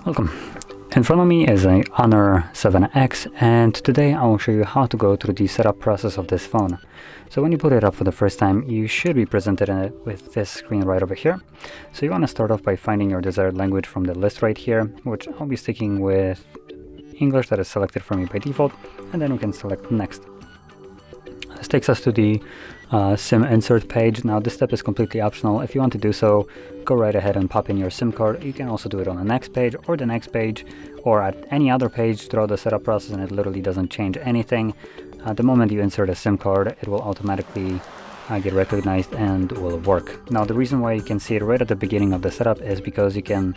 Welcome. In front of me is a Honor 7X, and today I will show you how to go through the setup process of this phone. So when you put it up for the first time, you should be presented with this screen right over here. So you want to start off by finding your desired language from the list right here, which I'll be sticking with English, that is selected for me by default, and then we can select next. This takes us to the SIM insert page. Now this step is completely optional. If you want to do so, go right ahead and pop in your SIM card. You can also do it on the next page or the next page or at any other page throughout the setup process, and it literally doesn't change anything. The moment you insert a SIM card, it will automatically get recognized and will work. Now the reason why you can see it right at the beginning of the setup is because you can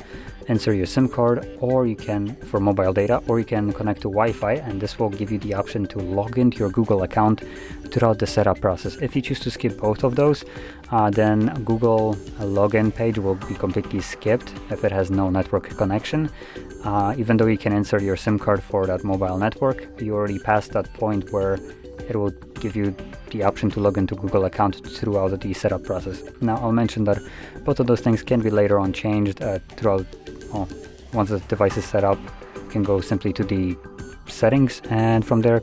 insert your SIM card, or you can for mobile data, or you can connect to Wi-Fi, and this will give you the option to log into your Google account throughout the setup process. If you choose to skip both of those, then Google login page will be completely skipped if it has no network connection. Even though you can insert your SIM card for that mobile network, you already passed that point where it will give you the option to log into Google account throughout the setup process. Now I'll mention that both of those things can be later on changed throughout. Once the device is set up, you can go simply to the settings, and from there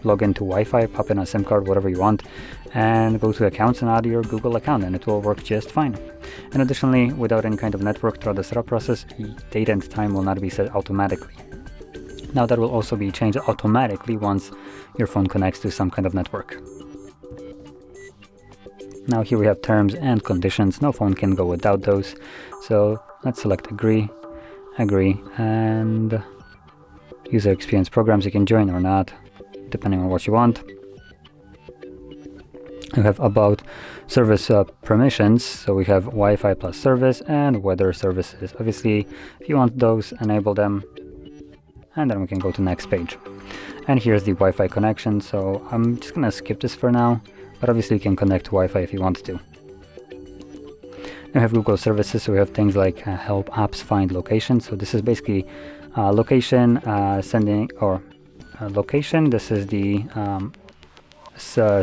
log into Wi-Fi, pop in a SIM card, whatever you want, and go to accounts and add your Google account, and it will work just fine. And additionally, without any kind of network throughout the setup process, date and time will not be set automatically. Now that will also be changed automatically once your phone connects to some kind of network. Now here we have terms and conditions. No phone can go without those. So let's select agree, and user experience programs you can join or not, depending on what you want. We have about service permissions, so we have Wi-Fi plus service and weather services. Obviously, if you want those, enable them, and then we can go to next page. And here's the Wi-Fi connection, so I'm just gonna skip this for now, but obviously you can connect to Wi-Fi if you want to. We have Google services, so we have things like help apps find location. So this is basically location sending, or location. This is the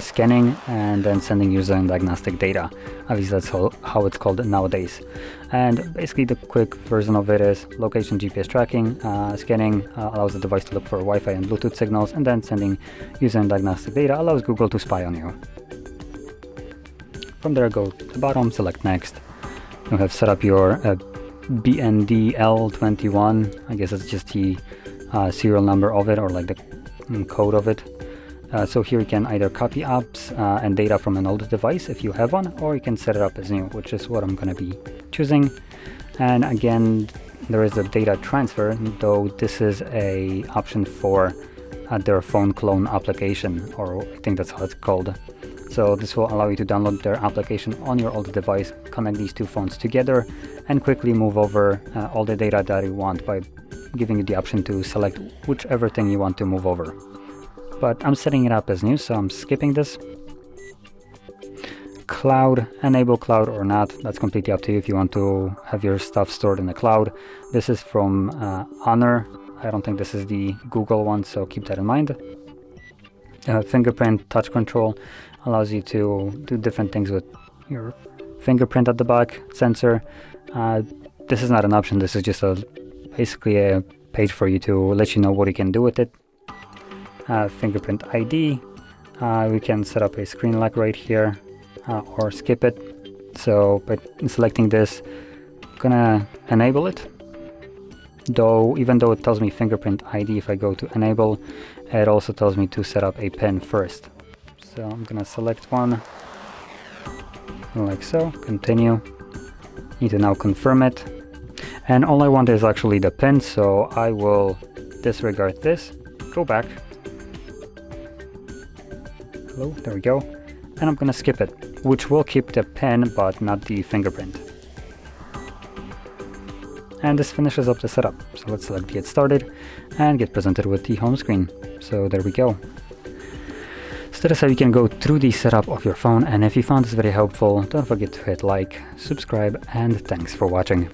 scanning and then sending user and diagnostic data. Obviously that's how it's called nowadays. And basically the quick version of it is location GPS tracking. Scanning allows the device to look for Wi-Fi and Bluetooth signals, and then sending user and diagnostic data allows Google to spy on you. From there, go to the bottom, select next. You have set up your BNDL21. I guess it's just the serial number of it, or like the code of it. So here you can either copy apps and data from an old device if you have one, or you can set it up as new, which is what I'm going to be choosing. And again, there is a data transfer, though this is a option for their phone clone application, or I think that's how it's called. So this will allow you to download their application on your old device, connect these two phones together, and quickly move over all the data that you want by giving you the option to select whichever thing you want to move over. But I'm setting it up as new, so I'm skipping this. Cloud, enable cloud or not, that's completely up to you if you want to have your stuff stored in the cloud. This is from Honor. I don't think this is the Google one, so keep that in mind. Fingerprint touch control allows you to do different things with your fingerprint at the back sensor. This is not an option, this is just basically a page for you to let you know what you can do with it. Fingerprint ID, we can set up a screen lock right here, or skip it. So by selecting this, I'm gonna enable it. Even though it tells me fingerprint ID, if I go to enable, it also tells me to set up a PIN first. So I'm gonna select one, like so, continue. Need to now confirm it. And all I want is actually the PIN, so I will disregard this, go back. Hello, there we go. And I'm gonna skip it, which will keep the PIN but not the fingerprint. And this finishes up the setup. So let's select get started and get presented with the home screen. So there we go. So that is how you can go through the setup of your phone, and if you found this very helpful, don't forget to hit like, subscribe, and thanks for watching.